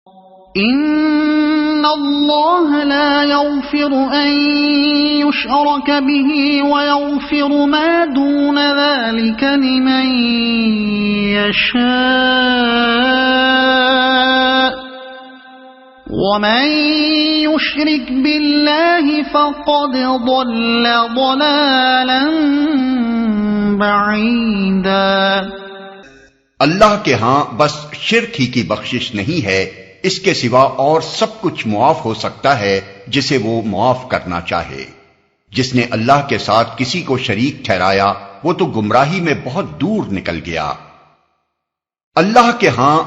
إن الله لا يغفر أن يشرك به ويغفر ما دون ذلك لمن يشاء ومن يشرك بالله فقد ضل ضلالا بعيدا۔ اللہ کے ہاں بس شرک ہی کی بخشش نہیں ہے، اس کے سوا اور سب کچھ معاف ہو سکتا ہے جسے وہ معاف کرنا چاہے۔ جس نے اللہ کے ساتھ کسی کو شریک ٹھہرایا وہ تو گمراہی میں بہت دور نکل گیا۔ اللہ کے ہاں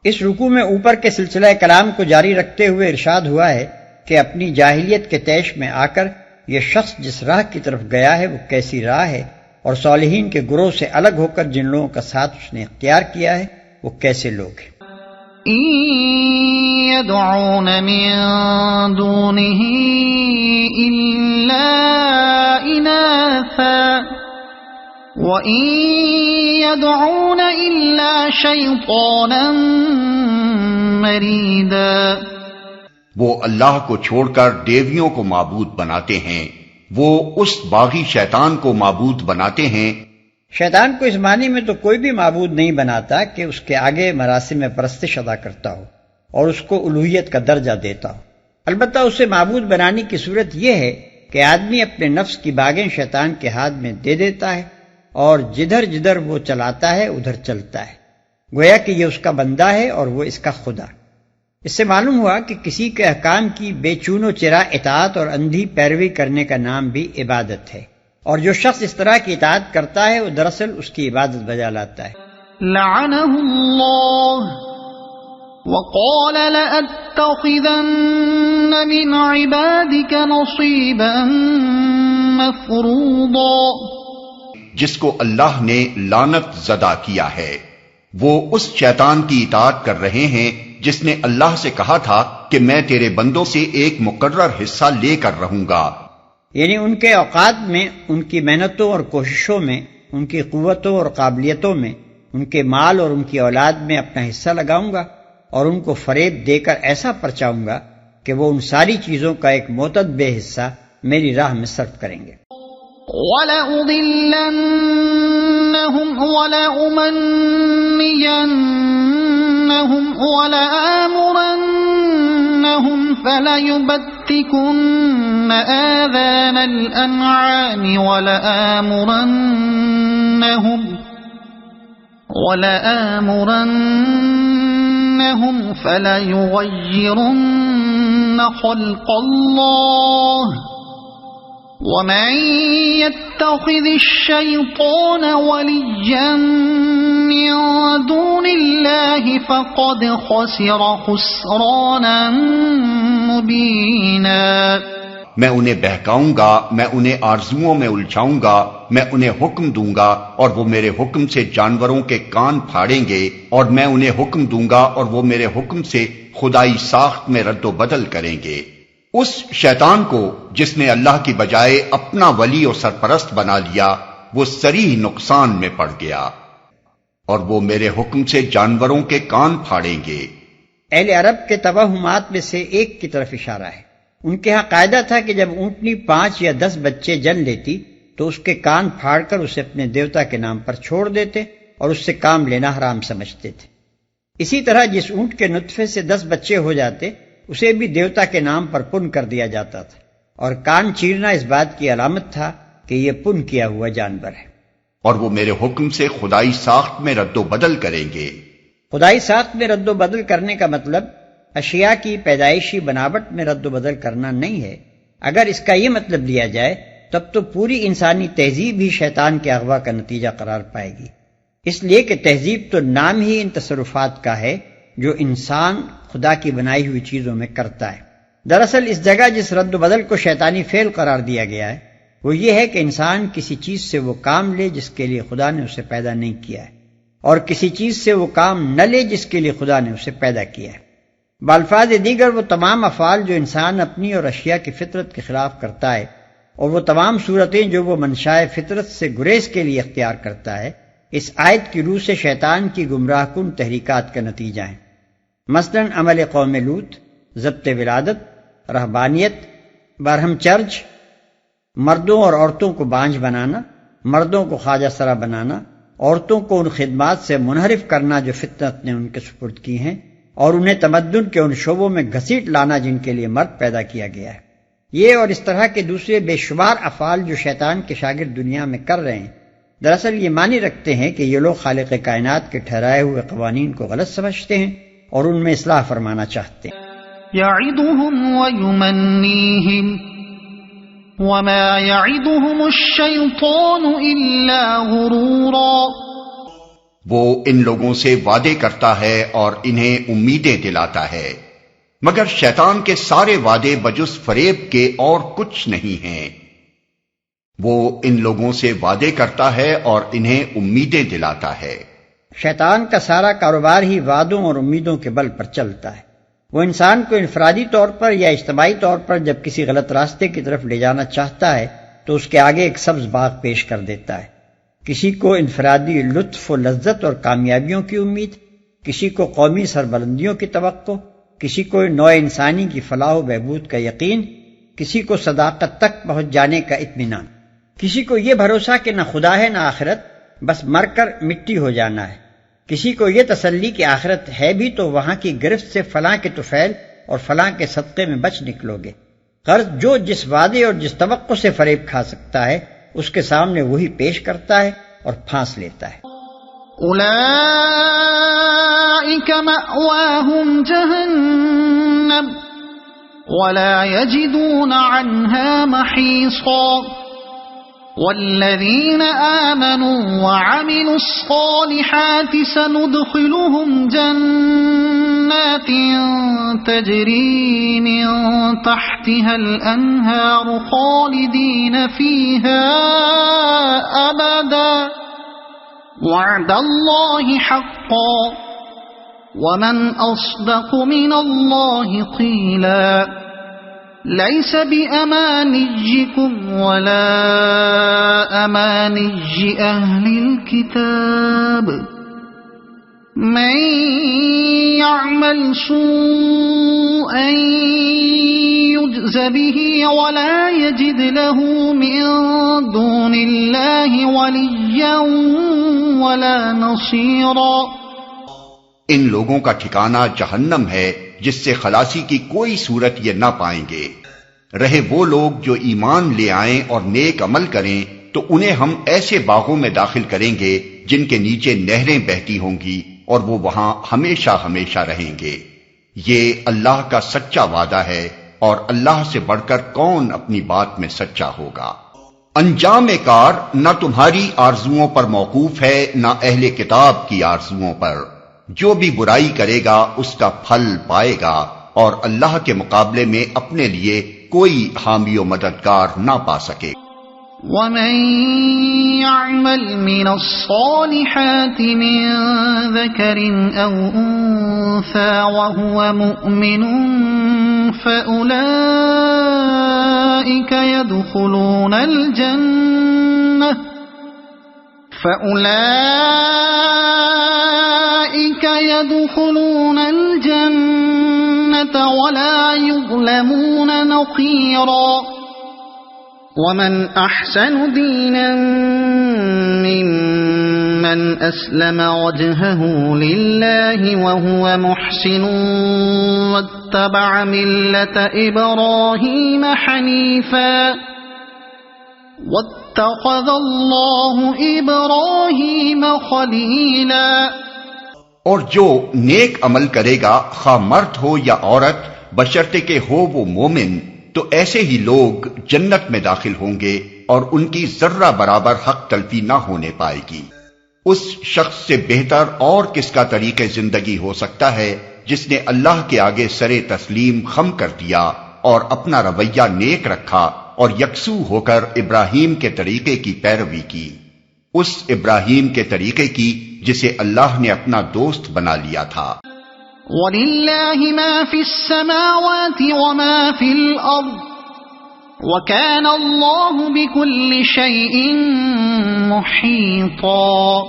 اس رکوع میں اوپر کے سلسلہ کلام کو جاری رکھتے ہوئے ارشاد ہوا ہے کہ اپنی جاہلیت کے طیش میں آ کر یہ شخص جس راہ کی طرف گیا ہے وہ کیسی راہ ہے، اور صالحین کے گروہ سے الگ ہو کر جن لوگوں کا ساتھ اس نے اختیار کیا ہے وہ کیسے لوگ ہیں۔ إن يدعون من دونه إلا إناثا وإن يدعون إلا شيطانا مريدا۔ وہ اللہ کو چھوڑ کر دیویوں کو معبود بناتے ہیں، وہ اس باغی شیطان کو معبود بناتے ہیں۔ شیطان کو اس معنی میں تو کوئی بھی معبود نہیں بناتا کہ اس کے آگے مراسم پرستش ادا کرتا ہو اور اس کو الوہیت کا درجہ دیتا ہو، البتہ اسے معبود بنانے کی صورت یہ ہے کہ آدمی اپنے نفس کی باغیں شیطان کے ہاتھ میں دے دیتا ہے اور جدھر جدھر وہ چلاتا ہے ادھر چلتا ہے، گویا کہ یہ اس کا بندہ ہے اور وہ اس کا خدا۔ اس سے معلوم ہوا کہ کسی کے احکام کی بے چون و چرا اطاعت اور اندھی پیروی کرنے کا نام بھی عبادت ہے، اور جو شخص اس طرح کی اطاعت کرتا ہے وہ دراصل اس کی عبادت بجا لاتا ہے۔ لعنه اللہ وقال لأتخذن من عبادك نصيبا مفروضا۔ جس کو اللہ نے لعنت زدہ کیا ہے وہ اس شیطان کی اطاعت کر رہے ہیں جس نے اللہ سے کہا تھا کہ میں تیرے بندوں سے ایک مقرر حصہ لے کر رہوں گا، یعنی ان کے اوقات میں، ان کی محنتوں اور کوششوں میں، ان کی قوتوں اور قابلیتوں میں، ان کے مال اور ان کی اولاد میں اپنا حصہ لگاؤں گا اور ان کو فریب دے کر ایسا پرچاؤں گا کہ وہ ان ساری چیزوں کا ایک معتدب حصہ میری راہ میں صرف کریں گے۔ وَلَأُضِلَّنَّهُمْ وَلَأُمَنِّيَنَّهُمْ وَلَآمُرَنَّهُمْ فَلَيُبَتِّكُنَّ آذَانَ الْأَنْعَامِ وَلَآمُرَنَّهُمْ فَلَيُغَيِّرُنَّ خَلْقَ اللَّهِ وَمَن يَتَّخِذِ الشَّيْطَانَ وَلِيًّا مِّن دُونِ اللَّهِ فَقَدْ خَسِرَ خُسْرَانًا مُّبِينًا۔ میں انہیں بہکاؤں گا، میں انہیں آرزوؤں میں الجھاؤں گا، میں انہیں حکم دوں گا اور وہ میرے حکم سے جانوروں کے کان پھاڑیں گے، اور میں انہیں حکم دوں گا اور وہ میرے حکم سے خدائی ساخت میں رد و بدل کریں گے۔ اس شیطان کو جس نے اللہ کی بجائے اپنا ولی اور سرپرست بنا لیا وہ صریح نقصان میں پڑ گیا، اور وہ میرے حکم سے جانوروں کے کان پھاڑیں گے۔ اہل عرب کے توہمات میں سے ایک کی طرف اشارہ ہے۔ ان کے ہاں قاعدہ تھا کہ جب اونٹنی 5 یا 10 بچے جن لیتی تو اس کے کان پھاڑ کر اسے اپنے دیوتا کے نام پر چھوڑ دیتے اور اس سے کام لینا حرام سمجھتے تھے۔ اسی طرح جس اونٹ کے نطفے سے 10 بچے ہو جاتے اسے بھی دیوتا کے نام پر پن کر دیا جاتا تھا، اور کان چیرنا اس بات کی علامت تھا کہ یہ پن کیا ہوا جانور ہے۔ اور وہ میرے حکم سے خدائی ساخت میں رد و بدل کریں گے۔ خدائی ساخت میں رد و بدل کرنے کا مطلب اشیاء کی پیدائشی بناوٹ میں رد و بدل کرنا نہیں ہے۔ اگر اس کا یہ مطلب لیا جائے تب تو پوری انسانی تہذیب ہی شیطان کے اغوا کا نتیجہ قرار پائے گی، اس لیے کہ تہذیب تو نام ہی ان تصرفات کا ہے جو انسان خدا کی بنائی ہوئی چیزوں میں کرتا ہے۔ دراصل اس جگہ جس رد و بدل کو شیطانی فعل قرار دیا گیا ہے وہ یہ ہے کہ انسان کسی چیز سے وہ کام لے جس کے لیے خدا نے اسے پیدا نہیں کیا ہے، اور کسی چیز سے وہ کام نہ لے جس کے لیے خدا نے اسے پیدا کیا ہے۔ بالفاظ دیگر وہ تمام افعال جو انسان اپنی اور اشیاء کی فطرت کے خلاف کرتا ہے، اور وہ تمام صورتیں جو وہ منشائے فطرت سے گریز کے لیے اختیار کرتا ہے، اس آیت کی روح سے شیطان کی گمراہ کن تحریکات کا نتیجہ ہیں۔ مثلاً عمل قوم لوط، ضبط ولادت، رہبانیت، برہم چرچ، مردوں اور عورتوں کو بانجھ بنانا، مردوں کو خواجہ سرا بنانا، عورتوں کو ان خدمات سے منحرف کرنا جو فطرت نے ان کے سپرد کی ہیں، اور انہیں تمدن کے ان شعبوں میں گھسیٹ لانا جن کے لیے مرد پیدا کیا گیا ہے۔ یہ اور اس طرح کے دوسرے بے شمار افعال جو شیطان کے شاگرد دنیا میں کر رہے ہیں، دراصل یہ معنی رکھتے ہیں کہ یہ لوگ خالق کائنات کے ٹھہرائے ہوئے قوانین کو غلط سمجھتے ہیں اور ان میں اصلاح فرمانا چاہتے ہیں۔ یعدہم ویمنیہم وما یعدہم الشیطان الا غرورا، وہ ان لوگوں سے وعدے کرتا ہے اور انہیں امیدیں دلاتا ہے، مگر شیطان کے سارے وعدے بجز فریب کے اور کچھ نہیں ہیں۔ وہ ان لوگوں سے وعدے کرتا ہے اور انہیں امیدیں دلاتا ہے۔ شیطان کا سارا کاروبار ہی وعدوں اور امیدوں کے بل پر چلتا ہے۔ وہ انسان کو انفرادی طور پر یا اجتماعی طور پر جب کسی غلط راستے کی طرف لے جانا چاہتا ہے تو اس کے آگے ایک سبز باغ پیش کر دیتا ہے۔ کسی کو انفرادی لطف و لذت اور کامیابیوں کی امید، کسی کو قومی سربلندیوں کی توقع، کسی کو نوع انسانی کی فلاح و بہبود کا یقین، کسی کو صداقت تک پہنچ جانے کا اطمینان، کسی کو یہ بھروسہ کہ نہ خدا ہے نہ آخرت، بس مر کر مٹی ہو جانا ہے، کسی کو یہ تسلی کہ آخرت ہے بھی تو وہاں کی گرفت سے فلاں کے طفیل اور فلاں کے صدقے میں بچ نکلو گے۔ غرض جو جس وعدے اور جس توقع سے فریب کھا سکتا ہے اس کے سامنے وہی پیش کرتا ہے اور پھانس لیتا ہے۔ اولئک مأواہم جہنم ولا یجدون عنہا محیصا، والذین آمنوا وعملوا الصالحات سندخلهم جنات تجری من تحتها الانہار خالدین فیہا ابدا وعد اللہ حقا ومن اصدق من اللہ قیلا، ليس بأمانيكم ولا أماني أهل الكتاب، من يعمل سوءا يجز به ولا يجد له من دون الله وليا ولا نصيرا۔ ان لوگوں کا ٹھکانہ جہنم ہے جس سے خلاصی کی کوئی صورت یہ نہ پائیں گے۔ رہے وہ لوگ جو ایمان لے آئیں اور نیک عمل کریں تو انہیں ہم ایسے باغوں میں داخل کریں گے جن کے نیچے نہریں بہتی ہوں گی اور وہ وہاں ہمیشہ ہمیشہ رہیں گے۔ یہ اللہ کا سچا وعدہ ہے اور اللہ سے بڑھ کر کون اپنی بات میں سچا ہوگا۔ انجام کار نہ تمہاری آرزوؤں پر موقوف ہے نہ اہل کتاب کی آرزوؤں پر۔ جو بھی برائی کرے گا اس کا پھل پائے گا اور اللہ کے مقابلے میں اپنے لیے کوئی حامی و مددگار نہ پا سکے۔ وَمَن يَعْمَلْ مِنَ الصَّالِحَاتِ مِن ذَكَرٍ أَوْ أُنثَىٰ وَهُوَ مُؤْمِنٌ فَأُولَٰئِكَ يدخلون الجنة ولا يظلمون نقيرا، ومن أحسن دينا ممن أسلم وجهه لله وهو محسن واتبع ملة إبراهيم حنيفا واتخذ الله إبراهيم خليلا۔ اور جو نیک عمل کرے گا خواہ مرد ہو یا عورت بشرطے کہ ہو وہ مومن تو ایسے ہی لوگ جنت میں داخل ہوں گے اور ان کی ذرہ برابر حق تلفی نہ ہونے پائے گی۔ اس شخص سے بہتر اور کس کا طریق زندگی ہو سکتا ہے جس نے اللہ کے آگے سرے تسلیم خم کر دیا اور اپنا رویہ نیک رکھا اور یکسو ہو کر ابراہیم کے طریقے کی پیروی کی، اس ابراہیم کے طریقے کی جسے اللہ نے اپنا دوست بنا لیا تھا۔ وَلِلَّهِ مَا فِي السَّمَاوَاتِ وَمَا فِي الْأَرْضِ وَكَانَ اللَّهُ بِكُلِّ شَيْءٍ مُحِيطًا۔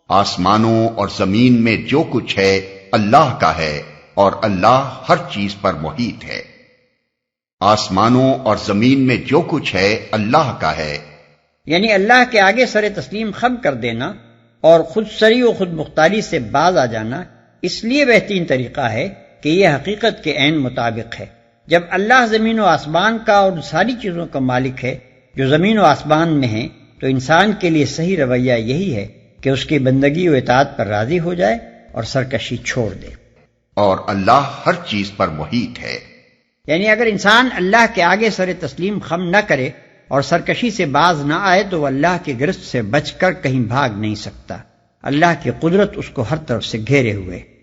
آسمانوں اور زمین میں جو کچھ ہے اللہ کا ہے اور اللہ ہر چیز پر محیط ہے۔ آسمانوں اور زمین میں جو کچھ ہے اللہ کا ہے۔ یعنی اللہ کے آگے سر تسلیم خم کر دینا اور خود سری و خود مختاری سے باز آ جانا اس لیے بہترین طریقہ ہے کہ یہ حقیقت کے عین مطابق ہے۔ جب اللہ زمین و آسمان کا اور ساری چیزوں کا مالک ہے جو زمین و آسمان میں ہیں، تو انسان کے لیے صحیح رویہ یہی ہے کہ اس کی بندگی و اطاعت پر راضی ہو جائے اور سرکشی چھوڑ دے۔ اور اللہ ہر چیز پر محیط ہے۔ یعنی اگر انسان اللہ کے آگے سر تسلیم خم نہ کرے اور سرکشی سے باز نہ آئے تو وہ اللہ کی گرفت سے بچ کر کہیں بھاگ نہیں سکتا۔ اللہ کی قدرت اس کو ہر طرف سے گھیرے ہوئے۔